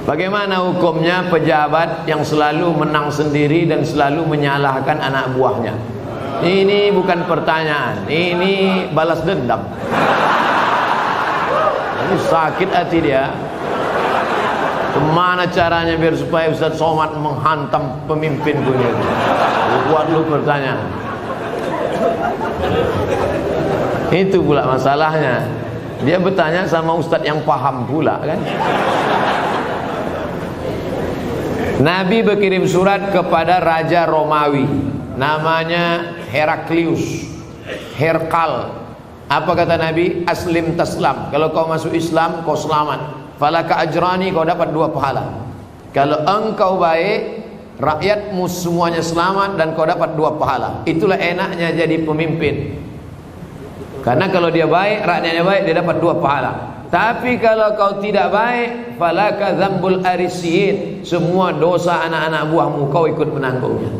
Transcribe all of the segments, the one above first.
Bagaimana hukumnya pejabat yang selalu menang sendiri dan selalu menyalahkan anak buahnya? Ini bukan pertanyaan, ini balas dendam. Ini sakit hati dia. Kemana caranya biar supaya Ustaz Somad menghantam pemimpin dunia? Buat lu pertanyaan. Itu pula masalahnya. Dia bertanya sama Ustaz yang paham pula kan. Nabi berkirim surat kepada Raja Romawi, namanya Heraklius, Herkal. Apa kata Nabi? Aslim taslam. Kalau kau masuk Islam, kau selamat. Falaka ajrani, kau dapat 2 pahala. Kalau engkau baik, rakyatmu semuanya selamat dan kau dapat 2 pahala. Itulah enaknya jadi pemimpin. Karena kalau dia baik, rakyatnya baik, dia dapat 2 pahala. Tapi kalau kau tidak baik, falaka dzambul arisiyin. Semua dosa anak-anak buahmu kau ikut menanggungnya.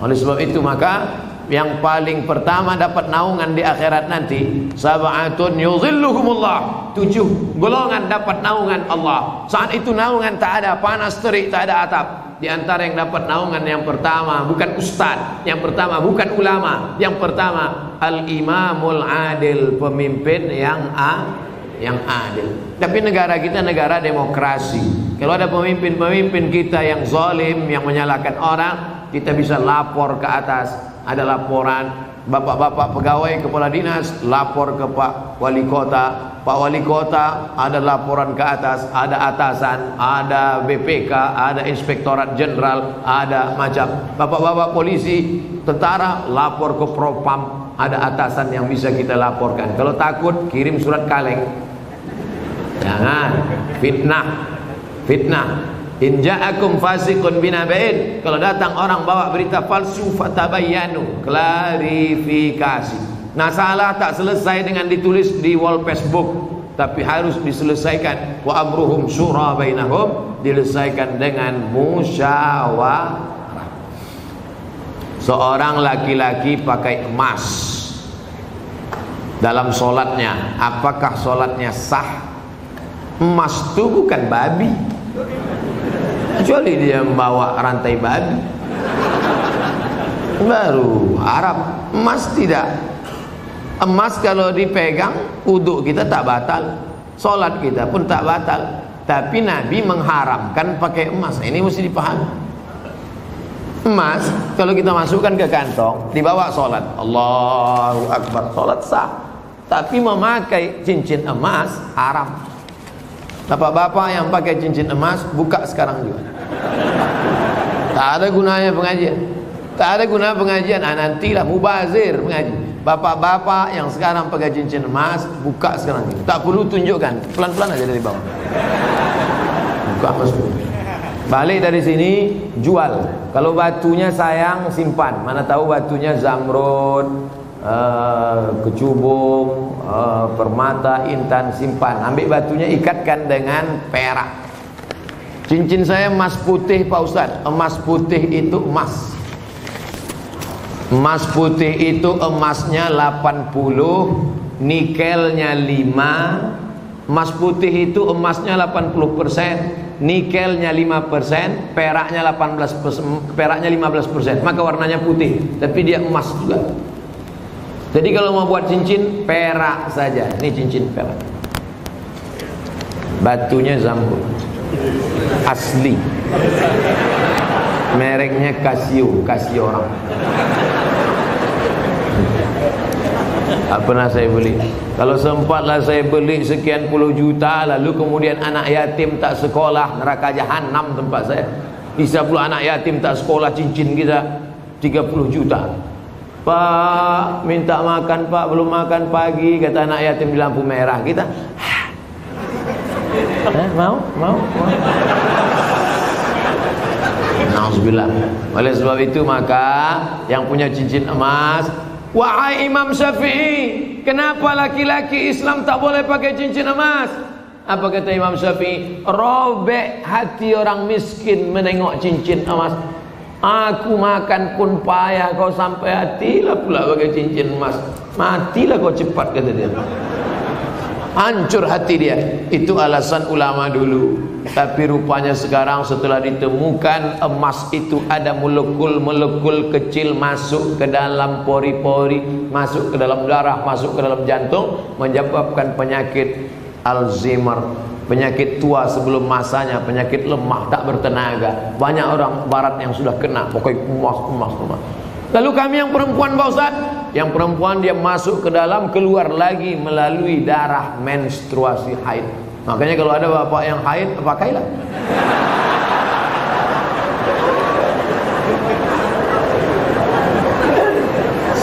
Oleh sebab itu maka yang paling pertama dapat naungan di akhirat nanti, sab'atun yuzilluhumullah, 7 golongan dapat naungan Allah. Saat itu naungan tak ada, panas terik, tak ada atap. Di antara yang dapat naungan yang pertama bukan ustaz, yang pertama bukan ulama, yang pertama al-imamul adil, pemimpin yang adil. Tapi negara kita negara demokrasi. Kalau ada pemimpin-pemimpin kita yang zalim, yang menyalahkan orang, kita bisa lapor ke atas. Ada laporan, bapak-bapak pegawai kepala dinas lapor ke Pak Wali Kota, Pak Wali Kota ada laporan ke atas, ada atasan, ada BPK, ada Inspektorat Jenderal, ada macam bapak-bapak polisi, tentara lapor ke Propam, ada atasan yang bisa kita laporkan. Kalau takut kirim surat kaleng. Jangan fitnah. In ja'akum fasiqun binaba'in, kalau datang orang bawa berita palsu, fatabayyanu, klarifikasi. Nah, salah tak selesai dengan ditulis di wall Facebook, tapi harus diselesaikan. Wa amruhum syura bainahum, diselesaikan dengan musyawarah. Seorang laki-laki pakai emas dalam solatnya, apakah solatnya sah? Emas itu bukan babi, kecuali dia membawa rantai babi, baru Arab. Emas tidak. Emas kalau dipegang, wudhu kita tak batal, solat kita pun tak batal. Tapi Nabi mengharamkan pakai emas. Ini mesti dipahami. Emas kalau kita masukkan ke kantong, dibawa solat, Allahu Akbar, solat sah. Tapi memakai cincin emas haram. Bapak-bapak yang pakai cincin emas, buka sekarang juga. Tak ada gunanya pengajian. Tak ada guna pengajian. Nantilah mubazir mengaji. Bapak-bapak yang sekarang pakai cincin emas, buka sekarang juga. Tak perlu tunjukkan, pelan-pelan aja dari bawah. Buka masuk. Balik dari sini, jual. Kalau batunya sayang, simpan. Mana tahu batunya zamrud, kecubung, permata, intan, simpan. Ambil batunya, ikatkan dengan perak. Cincin saya emas putih Pak Ustaz. Emas putih itu emas. Emas putih itu emasnya 80, nikelnya 5. Emas putih itu emasnya 80%, nikelnya 5%, peraknya 18%, peraknya 15%. Maka warnanya putih, tapi dia emas juga. Jadi kalau mau buat cincin, perak saja. Ini cincin perak. Batunya zamrud, asli. Mereknya Casio, Casio orang. Tak pernah saya beli. Kalau sempatlah saya beli sekian puluh juta, lalu kemudian anak yatim tak sekolah, neraka jahanam tempat saya. Bisa pula anak yatim tak sekolah, cincin kita 30 juta. Pak, minta makan Pak, belum makan pagi, kata anak yatim di lampu merah. Kita mau. Nauzubillah. Oleh sebab itu maka yang punya cincin emas, wahai Imam Syafi'i, kenapa laki-laki Islam tak boleh pakai cincin emas? Apa kata Imam Syafi'i? Robek hati orang miskin menengok cincin emas. Aku makan pun payah, kau sampai hatilah pula pakai cincin emas. Matilah kau cepat, kata dia. hancur hati dia. Itu alasan ulama dulu. Tapi rupanya sekarang setelah ditemukan emas itu ada molekul-molekul kecil masuk ke dalam pori-pori, masuk ke dalam darah, masuk ke dalam jantung, menyebabkan penyakit Alzheimer, penyakit tua sebelum masanya, penyakit lemah, tak bertenaga. Banyak orang barat yang sudah kena, pokoknya emas. Lalu kami yang perempuan, Pak Ustaz, yang perempuan dia masuk ke dalam, keluar lagi melalui darah menstruasi haid. Makanya kalau ada bapak yang haid, pakailah.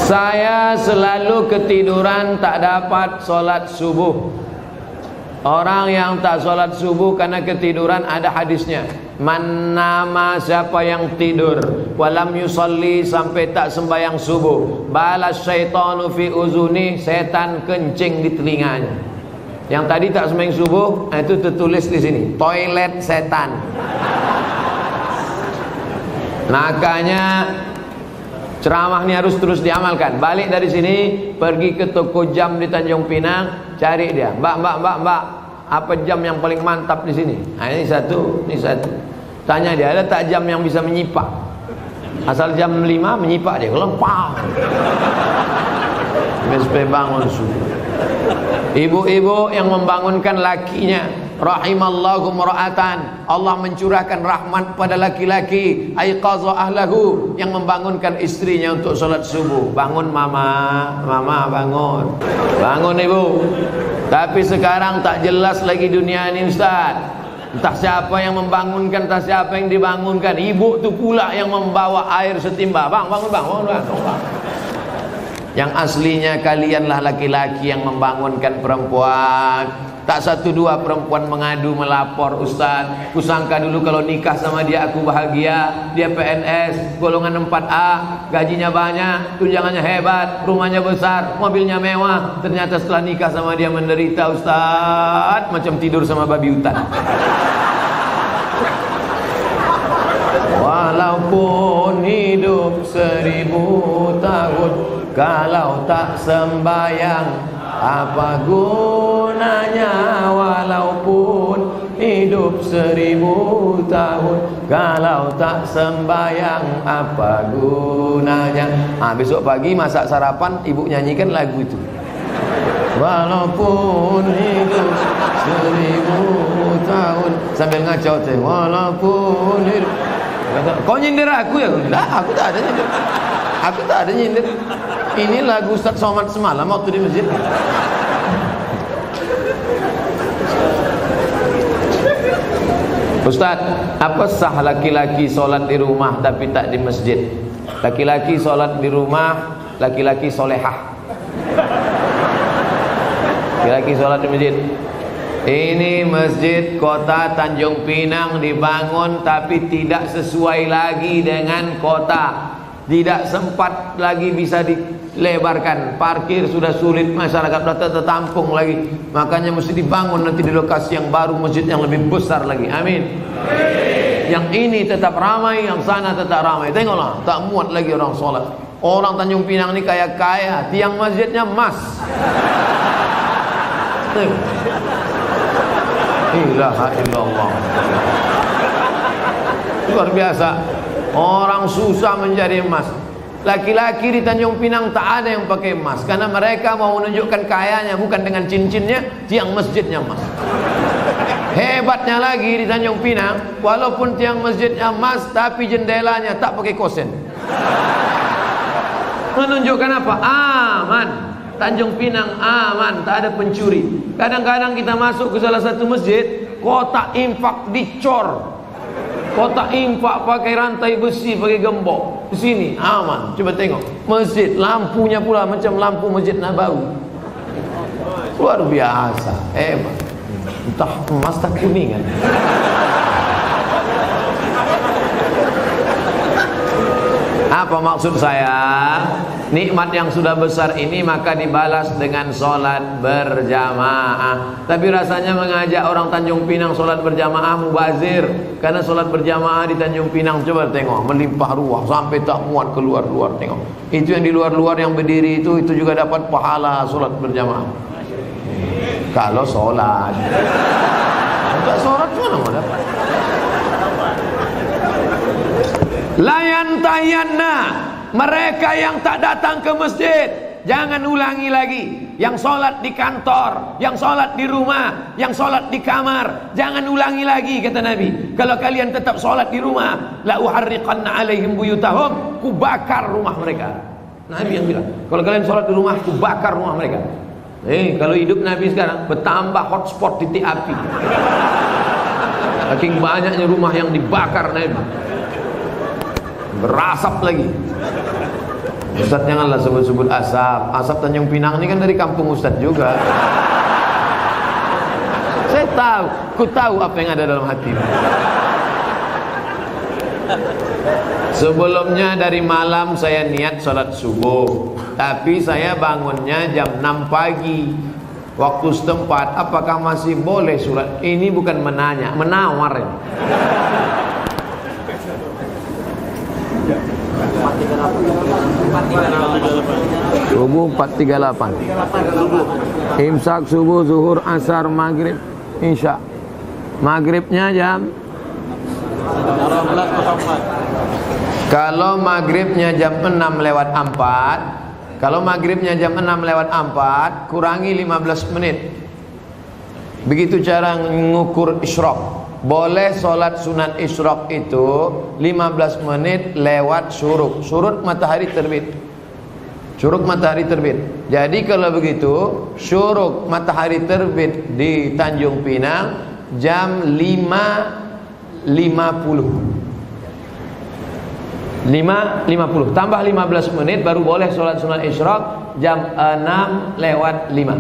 Saya selalu ketiduran, tak dapat sholat subuh. Orang yang tak sholat subuh karena ketiduran, ada hadisnya. Man nama, siapa yang tidur, walam yusalli, sampai tak sembahyang subuh, balas syaitanu fi uzuni, setan kencing di telinganya. Yang tadi tak sembahyang subuh, itu tertulis di sini, toilet setan. Makanya ceramah ini harus terus diamalkan. Balik dari sini, pergi ke toko jam di Tanjung Pinang, cari dia. Mbak, apa jam yang paling mantap di sini? Nah, ini satu. Tanya dia, ada tak jam yang bisa menyipak? Asal jam 5 menyipak dia, kalau pang. Sampai bangun subuh. Ibu-ibu yang membangunkan lakinya, rahimallahu mra'atan, Allah mencurahkan rahmat pada laki-laki, aiqadha ahlahu, yang membangunkan istrinya untuk sholat subuh. Bangun mama bangun. Bangun ibu. Tapi sekarang tak jelas lagi dunia ini, Ustaz. Entah siapa yang membangunkan, entah siapa yang dibangunkan. Ibu tu pula yang membawa air setimba. Bangun. Yang aslinya kalianlah laki-laki yang membangunkan perempuan. Tak satu dua perempuan mengadu, melapor, Ustaz, kusangka dulu kalau nikah sama dia aku bahagia. Dia PNS, golongan 4A, gajinya banyak, tunjangannya hebat, rumahnya besar, mobilnya mewah. Ternyata setelah nikah sama dia menderita, Ustaz, macam tidur sama babi hutan. Walaupun hidup 1000 tahun, kalau tak sembayang, apa gunanya? Walaupun hidup 1000 tahun, kalau tak sembayang, apa gunanya? Besok pagi masak sarapan, ibu nyanyikan lagu itu. Walaupun hidup 1000 tahun, sambil ngacau teh. Walaupun hidup. Kau nyindir aku ya? Enggak, aku tak ada nyindir. Ini lagu Ustaz Somad semalam waktu di masjid. Ustaz, apa sah laki-laki sholat di rumah tapi tak di masjid? Laki-laki sholat di rumah, laki-laki solehah. Laki-laki sholat di masjid. Ini masjid kota Tanjung Pinang dibangun tapi tidak sesuai lagi dengan kota. Tidak sempat lagi bisa dilebarkan. Parkir sudah sulit, masyarakat sudah tertampung lagi. Makanya mesti dibangun nanti di lokasi yang baru, masjid yang lebih besar lagi. Amin. Yang ini tetap ramai, yang sana tetap ramai. Tengoklah, tak muat lagi orang sholat. Orang Tanjung Pinang ini kaya-kaya, tiang masjidnya emas. Ilaha illallah. Luar biasa. Orang susah menjadi emas. Laki-laki di Tanjung Pinang tak ada yang pakai emas, karena mereka mau menunjukkan kayanya bukan dengan cincinnya, tiang masjidnya emas. Hebatnya lagi di Tanjung Pinang, walaupun tiang masjidnya emas, tapi jendelanya tak pakai kosen. Menunjukkan apa? Aman. Tanjung Pinang aman, tak ada pencuri. Kadang-kadang kita masuk ke salah satu masjid, kotak infak dicor. Kotak infak pakai rantai besi, pakai gembok. Di sini aman. Coba tengok masjid, lampunya pula macam lampu Masjid Nabawi. Luar biasa, hebat. Entah emas tak kuningan. Apa maksud saya? Nikmat yang sudah besar ini maka dibalas dengan sholat berjamaah. Tapi rasanya mengajak orang Tanjung Pinang sholat berjamaah mubazir. Karena sholat berjamaah di Tanjung Pinang, coba tengok, melimpah ruah sampai tak muat keluar-luar. Tengok, itu yang di luar-luar yang berdiri itu juga dapat pahala sholat berjamaah. Kalau sholat. Enggak sholat mana mau dapat? Layan tayanna, mereka yang tak datang ke masjid, jangan ulangi lagi. Yang sholat di kantor, yang sholat di rumah, yang sholat di kamar, jangan ulangi lagi, kata Nabi. Kalau kalian tetap sholat di rumah, la uharriqanna alaihim buyutahum, ku bakar rumah mereka. Nabi yang bilang, kalau kalian sholat di rumah, ku bakar rumah mereka. Kalau hidup Nabi sekarang bertambah hotspot titik api. Saking banyaknya rumah yang dibakar Nabi, berasap lagi. Ustaz janganlah sebut-sebut asap. Asap Tanjung Pinang ini kan dari kampung Ustaz juga. Saya tahu, ku tahu apa yang ada dalam hati. Sebelumnya dari malam saya niat sholat subuh, tapi saya bangunnya jam 6 pagi waktu setempat. Apakah masih boleh sholat? Ini bukan menanya, menawar ini. Subuh 4.38. Imsak subuh, zuhur, asar, maghrib, isya. Maghribnya jam. Kalau maghribnya jam 6:04, kalau maghribnya jam 6:04, kurangi 15 menit. Begitu cara mengukur isyraq. Boleh sholat sunat isyraq itu 15 menit lewat syuruk. Syuruk matahari terbit. Syuruk matahari terbit. Jadi kalau begitu, syuruk matahari terbit di Tanjung Pinang jam 5.50 tambah 15 menit baru boleh sholat sunat isyraq jam 6:05.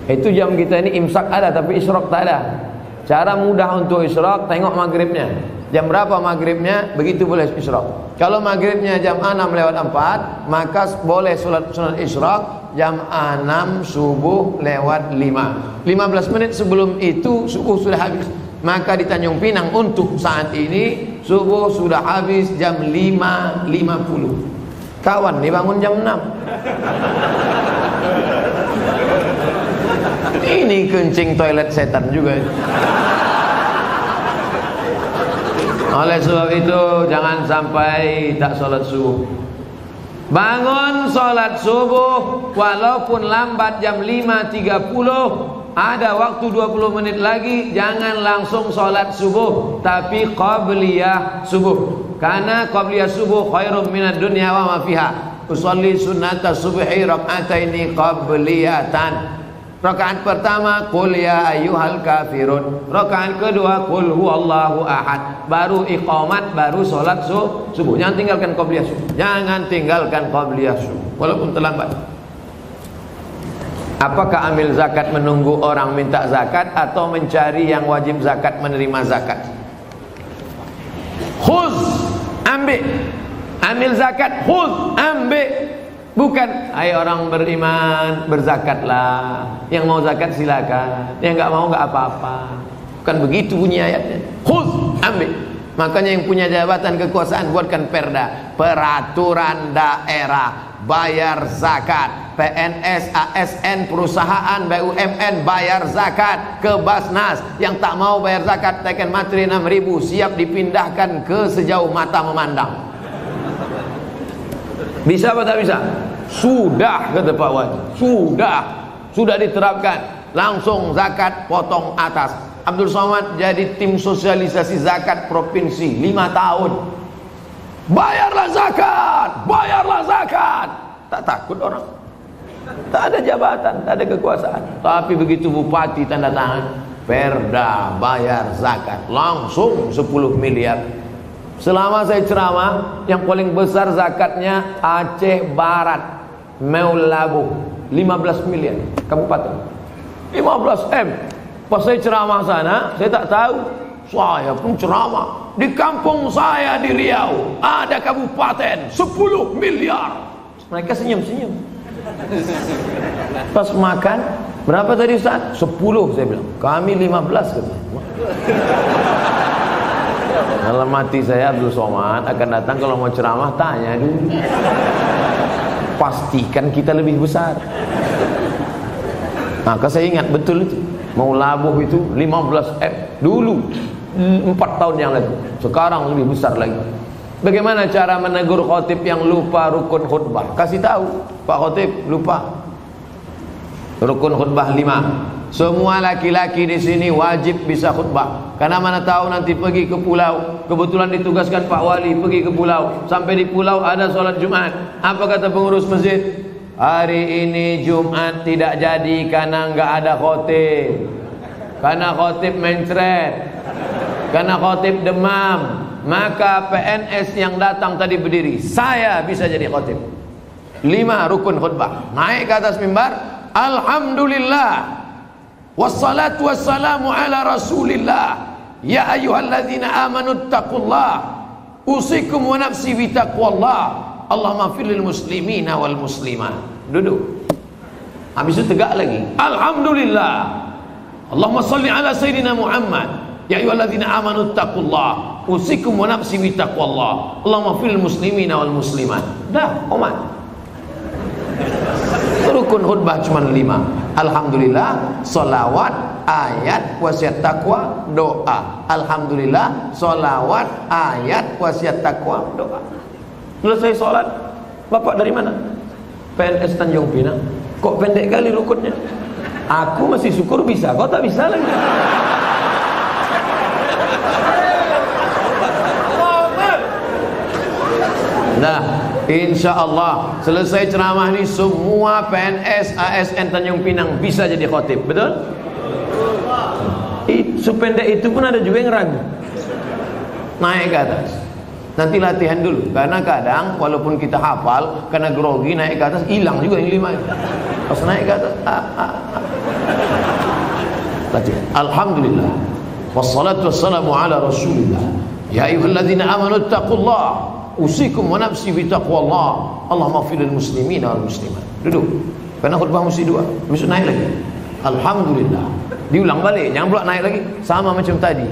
Itu jam kita ini imsak ada tapi isyraq tak ada. Cara mudah untuk isyraq, tengok maghribnya. Jam berapa maghribnya, begitu boleh isyraq. Kalau maghribnya jam 6:04, maka boleh sholat sunat isyraq jam 6 subuh lewat 5. 15 menit sebelum itu subuh sudah habis. Maka di Tanjung Pinang untuk saat ini subuh sudah habis jam 5.50. Kawan nih bangun jam 6. Ini kencing toilet setan juga. Oleh sebab itu jangan sampai tak sholat subuh. Bangun sholat subuh walaupun lambat jam 5.30, ada waktu 20 menit lagi, jangan langsung sholat subuh, tapi qabliyah subuh. Karena qabliyah subuh khairum minad dunya wa ma fiha. Usolli sunnata subhi rak'ataini qabliyatan. Rakaat pertama qul ya ayyuhal kafirun. Rakaat kedua qul huwallahu ahad. Baru iqamat, baru sholat subuh. Jangan tinggalkan qabliyah subuh. Jangan tinggalkan qabliyah subuh walaupun terlambat. Apakah ambil zakat menunggu orang minta zakat atau mencari yang wajib zakat menerima zakat? Khuz, ambil. Ambil zakat, khuz, ambil. Bukan, hai orang beriman, berzakatlah. Yang mau zakat silakan, yang enggak mau enggak apa-apa. Bukan begitu bunyi ayatnya. Khuz, ambil. Makanya yang punya jabatan kekuasaan buatkan perda, peraturan daerah, bayar zakat. PNS, ASN, perusahaan, BUMN bayar zakat ke Basnas. Yang tak mau bayar zakat tekan materi 6.000, siap dipindahkan ke sejauh mata memandang. Bisa apa tak bisa? Sudah, kata Pak Wali. Sudah diterapkan. Langsung zakat potong atas. Abdul Somad jadi tim sosialisasi zakat provinsi 5 tahun. Bayarlah zakat. Tak takut orang. Tak ada jabatan, tak ada kekuasaan. Tapi begitu bupati tanda tangan perda bayar zakat, langsung 10 miliar. Selama saya ceramah, yang paling besar zakatnya Aceh Barat, Meulabu, 15 miliar kabupaten. 15 M. Pas saya ceramah sana, saya tak tahu. Saya pun ceramah di kampung saya di Riau ada kabupaten 10 miliar. Mereka senyum-senyum. Pas makan, berapa tadi Ustaz? 10 saya bilang. Kami 15 kata. Dalam hati saya Abdul Somad akan datang kalau mau ceramah tanya dulu. Pastikan kita lebih besar. Maka saya ingat betul itu. Mau labuh itu 15 M dulu 4 tahun yang lalu. Sekarang lebih besar lagi. Bagaimana cara menegur khotib yang lupa rukun khutbah? Kasih tahu, Pak Khotib lupa rukun khutbah 5. Semua laki-laki di sini wajib bisa khutbah. Karena mana tahu nanti pergi ke pulau, kebetulan ditugaskan Pak Wali pergi ke pulau. Sampai di pulau ada sholat Jumat. Apa kata pengurus masjid? Hari ini Jumat tidak jadi karena nggak ada khotib. Karena khotib mencret. Karena khotib demam. Maka PNS yang datang tadi berdiri, saya bisa jadi khotib. 5 rukun khutbah. Naik ke atas mimbar, alhamdulillah wassalatu wassalamu ala rasulillah ya ayyuhalladzina amanu taqullah usikum wa nafsi bitaqwallah Allahumma fir lil muslimina wal muslimat. Duduk. Habis itu tegak lagi, alhamdulillah Allahumma salli ala sayyidina Muhammad ya ayyuhalladzina amanu taqullah usikum wa nafsi bitaqwallah Allahumma fir lil muslimina wal muslimat. Dah, umat. Rukun khutbah cuma 5. Alhamdulillah, salawat, ayat, wasiat takwa, doa. Alhamdulillah, salawat, ayat, wasiat takwa, doa. Selesai sholat, Bapak dari mana? PNS Tanjung Pinang. Kok pendek kali rukunnya? Aku masih syukur bisa, kau tak bisa lagi. Nah, insya Allah selesai ceramah ini semua PNS ASN Tanjung Pinang bisa jadi khotib, betul? Sependek itu pun ada juga yang ragu. Naik ke atas. Nanti latihan dulu, karena kadang walaupun kita hafal, karena grogi naik ke atas hilang juga yang 5 itu. Pas naik ke atas, latihan. Alhamdulillah. Wassalatu wassalamu ala rasulillah. Ya ayyuhalladzina amanu taqullah usikum wa nafsi bitaqwallah Allahumma fir lil muslimina wal muslimat. Duduk. Karena khutbah mesti 2. Besok naik lagi. Alhamdulillah. Diulang balik, jangan pula naik lagi sama macam tadi.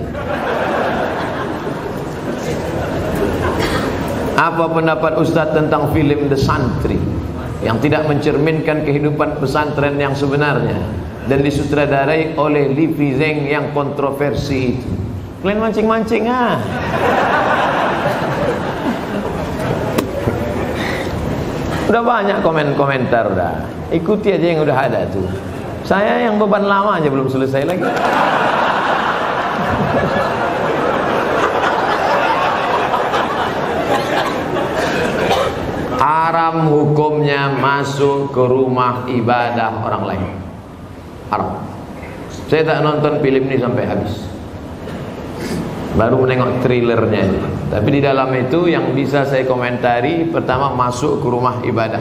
Apa pendapat Ustaz tentang film The Santri yang tidak mencerminkan kehidupan pesantren yang sebenarnya dan disutradarai oleh Livi Zeng yang kontroversi itu? Kalian mancing-mancing ah. Udah banyak komentar udah. Ikuti aja yang udah ada tuh. Saya yang beban lama aja belum selesai lagi. Haram hukumnya masuk ke rumah ibadah orang lain. Haram. Saya tak nonton film ini sampai habis. Baru menengok trailernya. Tapi di dalam itu yang bisa saya komentari, pertama masuk ke rumah ibadah.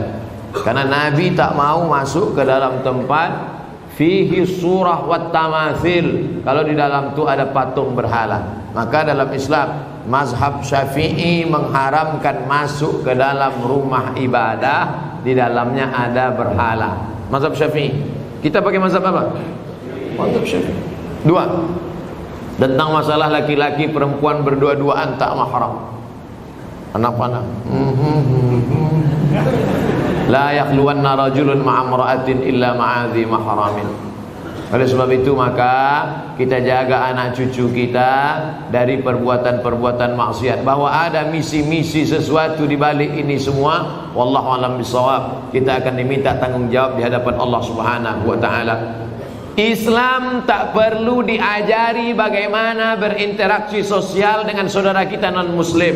Karena Nabi tak mau masuk ke dalam tempat fihi surah wat tamathil, kalau di dalam itu ada patung berhala. Maka dalam Islam mazhab Syafi'i mengharamkan masuk ke dalam rumah ibadah di dalamnya ada berhala. Mazhab Syafi'i. Kita pakai mazhab apa? Mazhab Syafi'i. 2. Tentang masalah laki-laki perempuan berdua-duaan tak mahram. Anak-anak. La yakhluwanna rajulun ma'amra'atin illa ma'adhi mahramin. Oleh sebab itu maka kita jaga anak cucu kita dari perbuatan-perbuatan maksiat. Bahwa ada misi-misi sesuatu di balik ini semua, wallahu a'lam bishawab. Kita akan diminta tanggung jawab di hadapan Allah Subhanahu wa taala. Islam tak perlu diajari bagaimana berinteraksi sosial dengan saudara kita non muslim.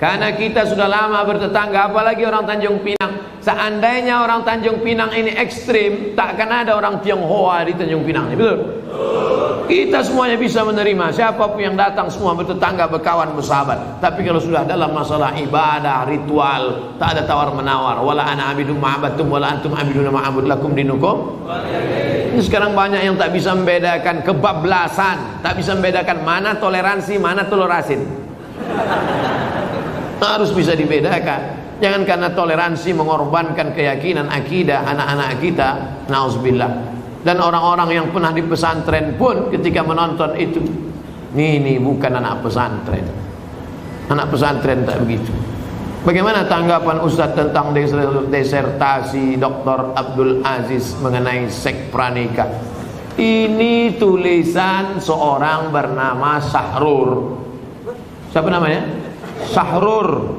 Karena kita sudah lama bertetangga, apalagi orang Tanjung Pinang. Seandainya orang Tanjung Pinang ini ekstrim, tak akan ada orang Tionghoa di Tanjung Pinang, betul? Kita semuanya bisa menerima, siapapun yang datang semua bertetangga, berkawan, bersahabat. Tapi kalau sudah dalam masalah ibadah, ritual, tak ada tawar menawar. Wala ana abidum ma'abatum wala antum abiduna ma'abud lakum dinukum. Ini sekarang banyak yang tak bisa membedakan kebablasan, tak bisa membedakan mana toleransi, mana tolerasin. Harus bisa dibedakan. Jangan karena toleransi mengorbankan keyakinan akidah anak-anak kita. Nauzubillah. Dan orang-orang yang pernah di pesantren pun ketika menonton itu, ini bukan anak pesantren. Anak pesantren tak begitu. Bagaimana tanggapan Ustadz tentang disertasi Dr. Abdul Aziz mengenai seks pranikah? Ini tulisan seorang bernama Sahrur. Siapa namanya? Sahrur,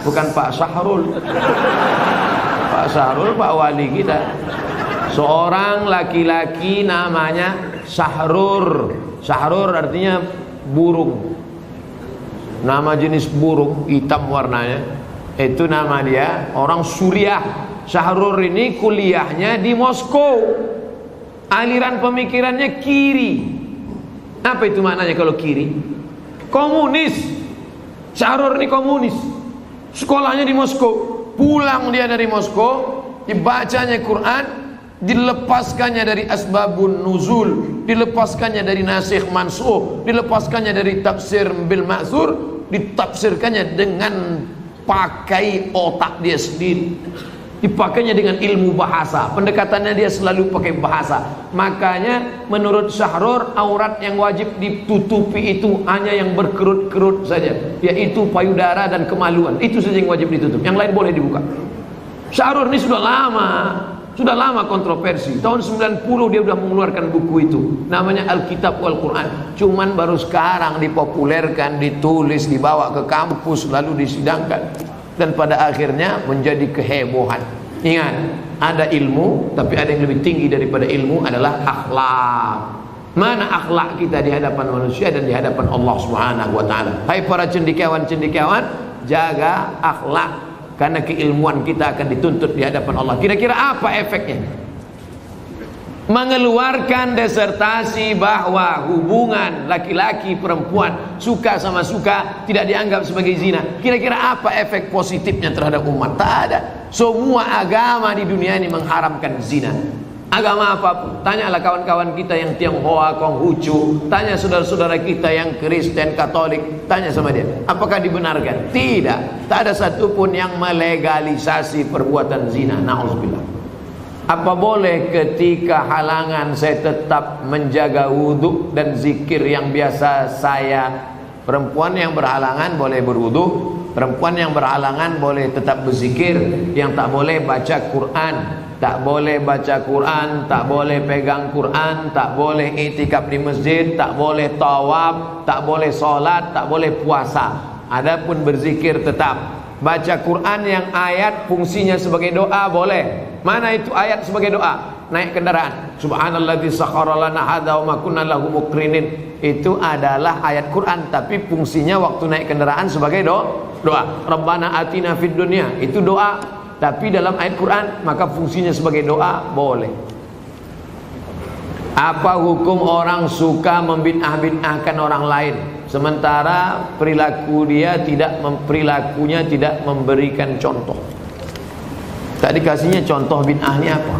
bukan Pak Sahrul. Pak Sahrul Pak wali kita. Seorang laki-laki namanya Sahrur. Sahrur artinya burung. Nama jenis burung, hitam warnanya. Itu nama dia, orang Suriah. Sahrur ini kuliahnya di Moskow. Aliran pemikirannya kiri. Apa itu maknanya kalau kiri? Komunis. Sahrur ini komunis. Sekolahnya di Moskow. Pulang dia dari Moskow, dibacanya Quran, dilepaskannya dari asbabun nuzul, dilepaskannya dari nasikh mansukh, dilepaskannya dari tafsir bil ma'thur, ditafsirkannya dengan pakai otak dia sendiri, dipakainya dengan ilmu bahasa. Pendekatannya dia selalu pakai bahasa. Makanya menurut Sahrur, aurat yang wajib ditutupi itu hanya yang berkerut-kerut saja, yaitu payudara dan kemaluan. Itu saja yang wajib ditutup, yang lain boleh dibuka. Sahrur ini sudah lama kontroversi. Tahun 90 dia sudah mengeluarkan buku itu, namanya Alkitab wal Quran. Cuman baru sekarang dipopulerkan, ditulis, dibawa ke kampus, lalu disidangkan, dan pada akhirnya menjadi kehebohan. Ingat, ada ilmu, tapi ada yang lebih tinggi daripada ilmu, adalah akhlak. Mana akhlak kita di hadapan manusia dan di hadapan Allah Subhanahu wa taala. Hai para cendekiawan-cendekiawan, jaga akhlak, karena keilmuan kita akan dituntut di hadapan Allah. Kira-kira apa efeknya? Mengeluarkan disertasi bahwa hubungan laki-laki perempuan, suka sama suka, tidak dianggap sebagai zina. Kira-kira apa efek positifnya terhadap umat? Tak ada. Semua agama di dunia ini mengharamkan zina. Agama apapun. Tanyalah kawan-kawan kita yang Tionghoa, Konghucu, tanya saudara-saudara kita yang Kristen, Katolik, tanya sama dia, apakah dibenarkan? Tidak. Tak ada satupun yang melegalisasi perbuatan zina. Na'udzubillah. Apa boleh ketika halangan saya tetap menjaga wudhu dan zikir yang biasa saya? Perempuan yang berhalangan boleh berwudhu, perempuan yang berhalangan boleh tetap berzikir. Yang tak boleh baca Quran, tak boleh baca Quran, tak boleh pegang Quran, tak boleh iktikaf di masjid, tak boleh tawaf, tak boleh solat, tak boleh puasa. Adapun berzikir tetap. Baca Quran yang ayat fungsinya sebagai doa boleh. Mana itu ayat sebagai doa? Naik kendaraan, subhanalladzi sakhkhara lana hadza wa ma kunna lahu muqrinin. Itu adalah ayat Quran, tapi fungsinya waktu naik kendaraan sebagai doa. Rabbana atina fid dunya, itu doa. Tapi dalam ayat Quran, maka fungsinya sebagai doa boleh. Apa hukum orang suka membid'ah-bid'ahkan orang lain, sementara perilakunya tidak memberikan contoh? Tak dikasihnya contoh bid'ahnya apa?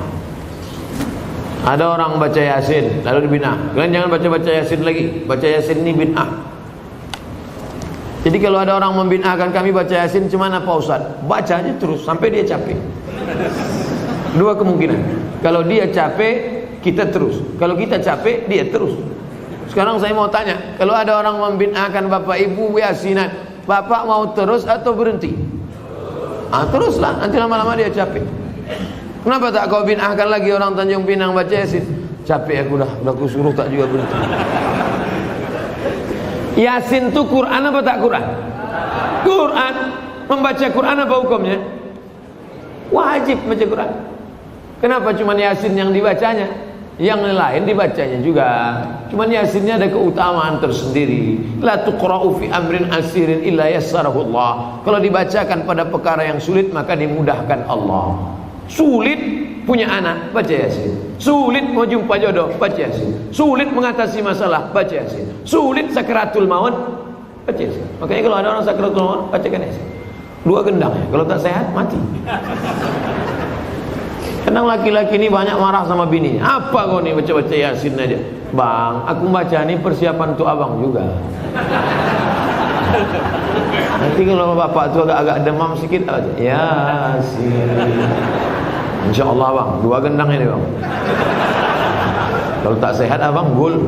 Ada orang baca Yasin lalu dibid'ah. Kalian jangan baca Yasin lagi. Baca Yasin ini bid'ah. Jadi kalau ada orang membid'ahkan kami baca Yasin, cuman apa Ustaz? Baca aja terus sampai dia capek. Dua kemungkinan. Kalau dia capek, kita terus. Kalau kita capek, dia terus. Sekarang saya mau tanya, kalau ada orang membid'ahkan Bapak Ibu Yasinan, Bapak mau terus atau berhenti? Teruslah, nanti lama-lama dia capek. Kenapa tak kau bid'ahkan lagi orang Tanjung Pinang baca Yasin? Capek aku udah kusuruh tak juga berhenti. Yasin itu Quran apa tak Quran? Quran. Membaca Quran apa hukumnya? Wajib baca Quran. Kenapa cuma Yasin yang dibacanya? Yang lain dibacanya juga. Cuman Yasinnya ada keutamaan tersendiri. La tuqra'u fi amrin asirin illa yassarahu Allah. Kalau dibacakan pada perkara yang sulit, maka dimudahkan Allah. Sulit punya anak, baca Yasin. Sulit mau jumpa jodoh, baca Yasin. Sulit mengatasi masalah, baca Yasin. Sulit sakaratul maut, baca Yasin. Makanya kalau ada orang sakaratul maut, bacakan Yasin. Dua gendang ya. Kalau tak sehat, mati. Kadang laki-laki ini banyak marah sama bininya. Apa kau nih baca-baca Yasin aja? Bang, aku baca ini persiapan untuk abang juga. Nanti kalau bapak tu agak demam sikit aja, Yasin. Insya Allah bang, dua gendang ini bang. Kalau tak sehat abang gul.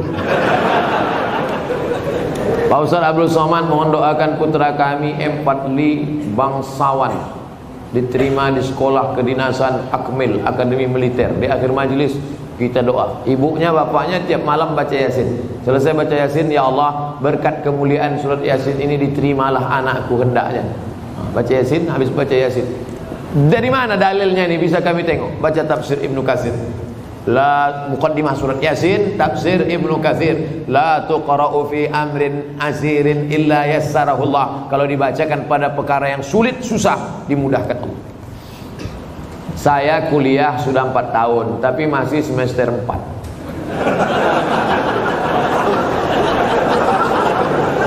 Pak Ustaz Abdul Somad mohon doakan putra kami Fatli bangsawan diterima di sekolah kedinasan Akmil Akademi Militer. Di akhir majelis kita doa. Ibunya bapaknya tiap malam baca Yasin. Selesai baca Yasin, ya Allah berkat kemuliaan surat Yasin ini diterimalah anakku hendaknya. Baca Yasin, habis baca Yasin. Dari mana dalilnya ini bisa kami tengok? Baca tafsir Ibnu Katsir. La muqaddimah surat Yasin, tafsir Ibnu Katsir, la tuqra'u fi amrin asirin illa yassarahullah. Kalau dibacakan pada perkara yang sulit, susah, dimudahkan Allah. Saya kuliah sudah 4 tahun, tapi masih semester 4.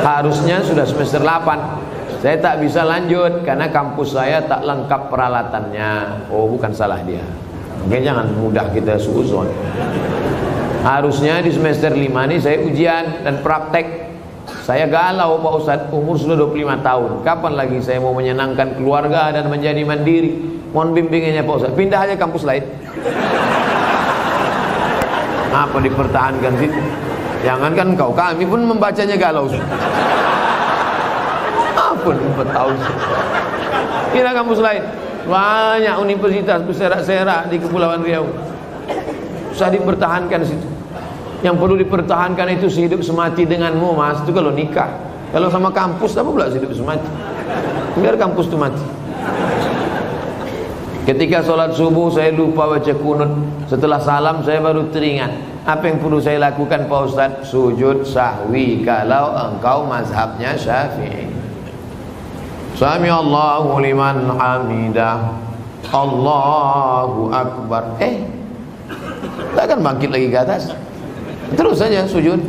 Harusnya sudah semester 8. Saya tak bisa lanjut karena kampus saya tak lengkap peralatannya. Oh, bukan salah dia. Oke, jangan mudah kita suuzon. Harusnya di semester 5 ini saya ujian dan praktek. Saya galau Pak Ustadz, umur sudah 25 tahun. Kapan lagi saya mau menyenangkan keluarga dan menjadi mandiri? Mohon bimbingannya Pak Ustadz. Pindah aja kampus lain. Apa dipertahankan sih? Jangankan kau, kami pun membacanya galau. Apa 4 tahun? Pindah kampus lain. Banyak universitas berserak-serak di Kepulauan Riau. Susah dipertahankan situ. Yang perlu dipertahankan itu sehidup semati denganmu, Mas. Itu kalau nikah. Kalau sama kampus apa pula sehidup semati? Biar kampus itu mati. Ketika sholat subuh saya lupa baca kunut. Setelah salam saya baru teringat. Apa yang perlu saya lakukan Pak Ustaz? Sujud sahwi kalau engkau mazhabnya Syafi'i. Sami Allahu liman hamidah. Allahu akbar. Tak akan bangkit lagi ke atas. Terus saja sujud.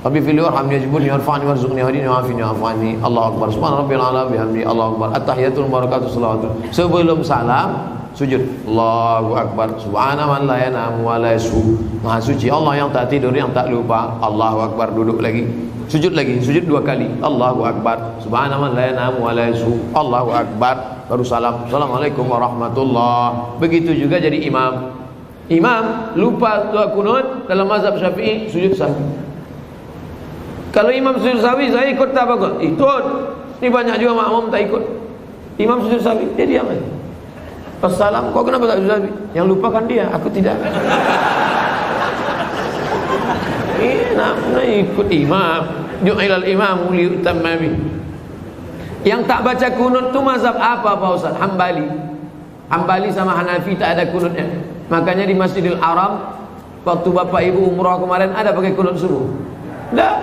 Rabbi fili warhamni wajburni warfa'ni warzuqni wahdini wa'afini wa'afani. Allahu akbar. Subhana rabbil a'la bihamdi. Allahu akbar. At-tahiyatul barakatuh salawatu. Sebelum salam sujud. Allahu akbar. Subhana man la yanamu wa la yashu. Maha suci Allah yang tak tidur, yang tak lupa. Allahu akbar. Duduk lagi. Sujud lagi, sujud 2 kali. Allahu akbar. Subhana man la yanamu wa la yashu. Allahu akbar. Baru salam. Assalamualaikum warahmatullah. Begitu juga jadi imam. Imam lupa doa kunut dalam mazhab Syafi'i, sujud sahwi. Kalau imam sujud sahwi, saya ikut tak apa? Ikut. Ini banyak juga makmum tak ikut. Imam sujud sahwi, dia diam aja. Pas salam, kau kenapa tak sujud sahwi? Yang lupa kan dia, aku tidak. Nak ikut imam. Ju'ilal imam liutamma bih. Yang tak baca kunut tu mazhab apa Pak Ustaz? Hambali. Hambali sama Hanafi tak ada kunutnya. Makanya di Masjidil Haram waktu Bapak Ibu umrah kemarin ada pakai kunut subuh. Tidak.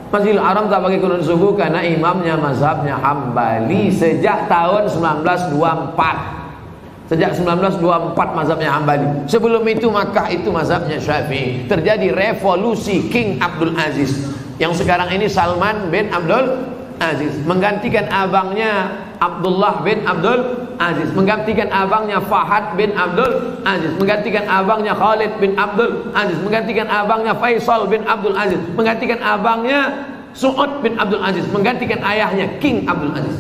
Masjidil Haram tak pakai kunut subuh karena imamnya mazhabnya Hambali sejak tahun 1924. Sejak 1924 mazhabnya Hambali. Sebelum itu Makkah itu mazhabnya Syafi'i. Terjadi revolusi King Abdul Aziz. Yang sekarang ini Salman bin Abdul Aziz menggantikan abangnya Abdullah bin Abdul Aziz, menggantikan abangnya Fahad bin Abdul Aziz, menggantikan abangnya Khalid bin Abdul Aziz, menggantikan abangnya Faisal bin Abdul Aziz, menggantikan abangnya Su'ud bin Abdul Aziz, menggantikan ayahnya King Abdul Aziz.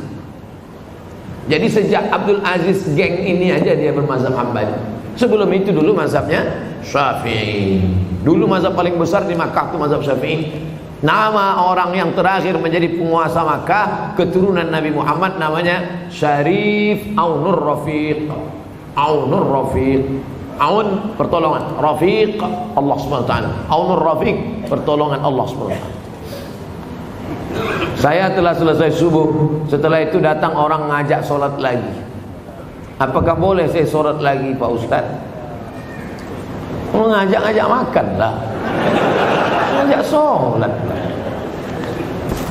Jadi sejak Abdul Aziz geng ini aja dia bermazhab Hambali. Sebelum itu dulu mazhabnya Syafi'i. Dulu mazhab paling besar di Makkah itu mazhab Syafi'i. Nama orang yang terakhir menjadi penguasa Makkah keturunan Nabi Muhammad namanya Syarif Aunur Rafiq. Aunur Rafiq. Aun pertolongan, Rafiq Allah SWT. Aunur Rafiq pertolongan Allah SWT. Saya telah selesai subuh. Setelah itu datang orang ngajak sholat lagi. Apakah boleh saya sholat lagi Pak Ustaz? Ngajak-ngajak makan lah. Ngajak sholat.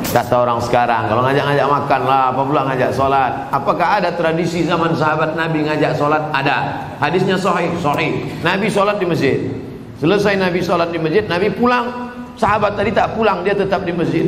Kata orang sekarang, kalau ngajak-ngajak makan lah, apa pula ngajak sholat? Apakah ada tradisi zaman sahabat Nabi ngajak sholat? Ada. Hadisnya sahih, sahih. Nabi sholat di masjid. Selesai Nabi sholat di masjid, Nabi pulang. Sahabat tadi tak pulang, dia tetap di masjid.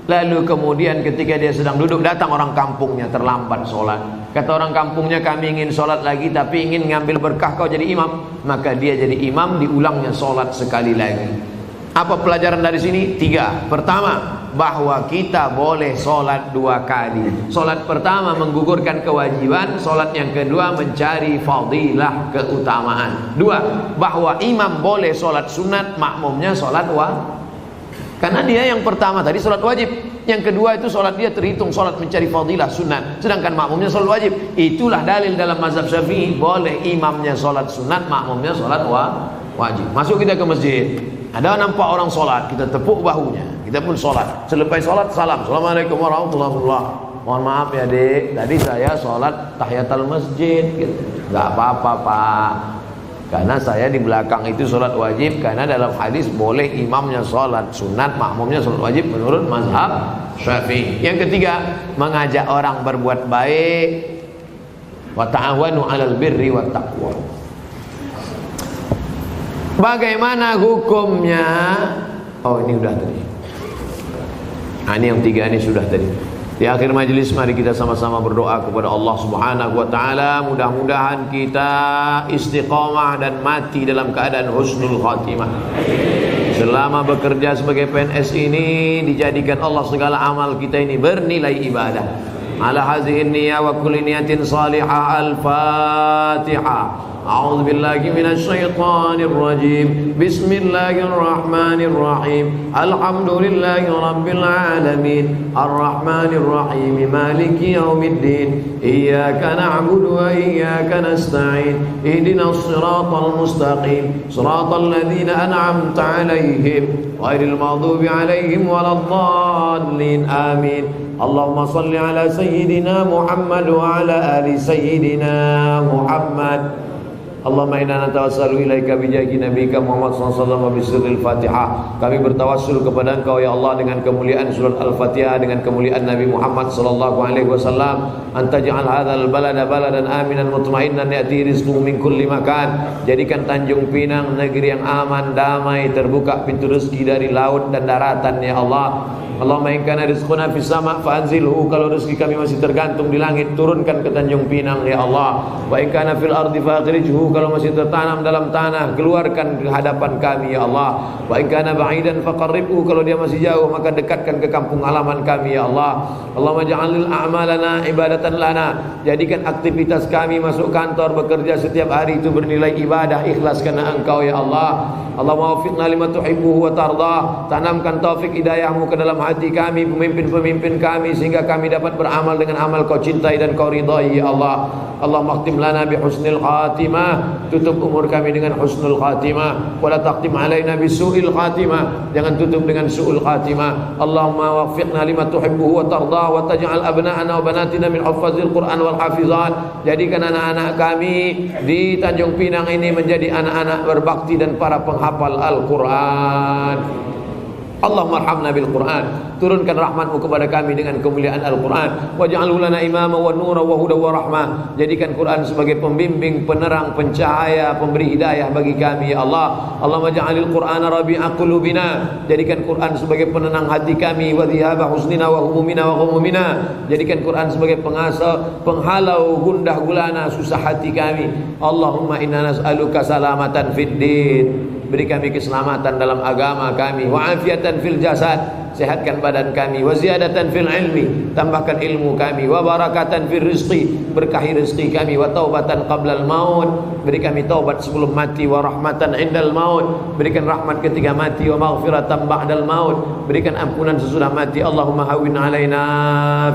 Lalu kemudian ketika dia sedang duduk, datang orang kampungnya terlambat sholat. Kata orang kampungnya, kami ingin sholat lagi tapi ingin ngambil berkah kau jadi imam. Maka dia jadi imam, diulangnya sholat sekali lagi. Apa pelajaran dari sini? 3. Pertama, bahwa kita boleh sholat 2 kali. Sholat pertama menggugurkan kewajiban. Sholat yang kedua mencari fadilah, keutamaan. 2. Bahwa imam boleh sholat sunat, makmumnya sholat Karena dia yang pertama tadi sholat wajib, yang kedua itu sholat dia terhitung sholat mencari fadilah sunat, sedangkan makmumnya sholat wajib. Itulah dalil dalam mazhab Syafi'i, boleh imamnya sholat sunat, makmumnya sholat wajib. Masuk kita ke masjid, ada nampak orang sholat, kita tepuk bahunya, kita pun sholat. Selepas sholat salam, assalamualaikum warahmatullahi wabarakatuh. Mohon maaf ya dek, tadi saya sholat tahiyatul masjid gitu. Gak apa-apa pak, karena saya di belakang itu sholat wajib. Karena dalam hadis boleh imamnya sholat sunat, makmumnya sholat wajib menurut mazhab Syafi'i. Yang ketiga, mengajak orang berbuat baik. Wa ta'awanu 'alal birri wat taqwa. Bagaimana hukumnya? Oh ini udah tadi. Nah, ini yang tiga ini sudah tadi. Di akhir majelis mari kita sama-sama berdoa kepada Allah Subhanahu wa taala, mudah-mudahan kita istiqamah dan mati dalam keadaan husnul khatimah. Selama bekerja sebagai PNS ini dijadikan Allah segala amal kita ini bernilai ibadah. Ala hazihin niyya wa kulli niyatin salihah. Al-Fatihah. أعوذ بالله من الشيطان الرجيم بسم الله الرحمن الرحيم الحمد لله رب العالمين الرحمن الرحيم مالك يوم الدين إياك نعبد وإياك نستعين اهدنا الصراط المستقيم صراط الذين أنعمت عليهم غير المغضوب عليهم ولا الضالين آمين اللهم صل على سيدنا محمد وعلى آل سيدنا محمد Allahumma inna natawassalu ilaika bijahi nabiyika Muhammad sallallahu alaihi wasallam bi Fatihah. Kami bertawassul kepada Engkau ya Allah dengan kemuliaan surat Al-Fatihah, dengan kemuliaan Nabi Muhammad sallallahu alaihi wasallam. Antaj'al hadzal balada baladan aminan mutmainnan ya'ti rizquhu min kulli makan. Jadikan Tanjung Pinang negeri yang aman, damai, terbuka pintu rezeki dari laut dan daratan ya Allah. Allahumma in kana rizquna fis sama' fa'anzilhu. Kalau rezeki kami masih tergantung di langit, turunkan ke Tanjung Pinang ya Allah. Wa in kana fil ardi fa'akhrijhu. Kalau masih tertanam dalam tanah, keluarkan ke hadapan kami ya Allah. Wa in kana ba'idan faqarribhu. Kalau dia masih jauh, maka dekatkan ke kampung halaman kami ya Allah. Allahumma ja'alil a'malana ibadatan lana. Jadikan aktivitas kami masuk kantor, bekerja setiap hari itu bernilai ibadah, ikhlas karena Engkau ya Allah. Allahumma waffiqna lima tuhibbuhu wa tardah. Tanamkan taufik hidayahmu ke dalam hati kami, pemimpin-pemimpin kami, sehingga kami dapat beramal dengan amal Kau cintai dan Kau ridhai ya Allah. Allahumma khtim lana bi husnil khatimah. Tutup umur kami dengan husnul khatimah. Wa la taqtim alaina bi su'il khatimah. Jangan tutup dengan su'ul khatimah. Allahumma waffiqna lima tuhibbuhu wa tardah wa taj'al abna'ana wa banatina min huffazil Qur'an wal hafizat. Jadikan anak-anak kami di Tanjung Pinang ini menjadi anak-anak berbakti dan para penghafal Al-Qur'an. Allahumma arhamna bil Qur'an. Turunkan rahmatmu kepada kami dengan kemuliaan Al-Quran. Waj'alhu lana imama wa nura wa huda wa rahmah. Jadikan Quran sebagai pembimbing, penerang, pencahaya, pemberi hidayah bagi kami ya Allah. Allahumma ja'alil Qur'ana rabi'a qulubina. Jadikan Quran sebagai penenang hati kami, wa dhihaba husnina wa humumina wa humumina. Jadikan Quran sebagai penghalau gundah gulana susah hati kami. Allahumma inna nas'aluka salamatan fid din. Beri kami keselamatan dalam agama kami, wa afiatan fil jasad, sehatkan badan kami, wa ziyadatan fil ilmi, tambahkan ilmu kami, wa barakatan fil rizqi, berkahi rezeki kami, wa taubatan qablal maut, beri kami taubat sebelum mati, wa rahmatan indal maut, berikan rahmat ketika mati, wa maghfiratan ba'dal maut, berikan ampunan sesudah mati. Allahumma hawwin alaina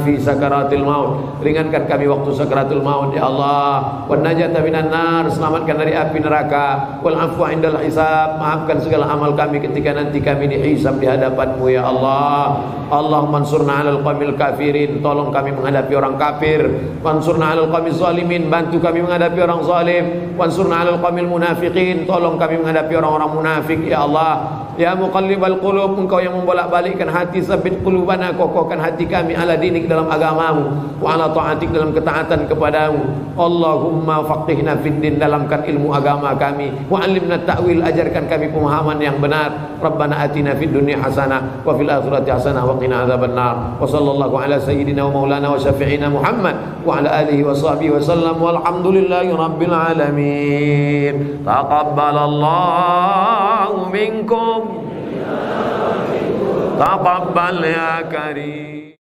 fi sakaratil maut, ringankan kami waktu sakaratul maut ya Allah. Wan najata minan nar, selamatkan dari api neraka. Wal afwa indal hisab, maafkan segala amal kami ketika nanti kami dihisab di hadapan-Mu ya Allah. Allahumma ansurna 'alal qaumil kafirin, tolong kami menghadapi orang kafir. Wansurna 'alal qaumil zalimin, bantu kami menghadapi orang zalim. Wansurna 'alal qaumil munafiqin, tolong kami menghadapi orang-orang munafik ya Allah. Ya muqallibal qulub, Engkau yang membolak-balikkan hati, sabit qulubana, kokohkan hati kami ala dinik dalam agamamu, wa ala ta'atik dalam ketaatan kepadamu. Allahumma faqihna fid din, dalamkan ilmu agama kami, wa 'allimna ta'wil, ajarkan kami pemahaman yang benar. Rabbana atina fid dunya hasanah wa fil akhirati hasanah wa qina adzabannar. Wa sallallahu ala sayyidina wa maulana wa syafi'ina Muhammad wa ala alihi wa sahbihi wa sallam, walhamdulillahi rabbil alamin. Taqabbalallahu minkum, taqabbal ya karim.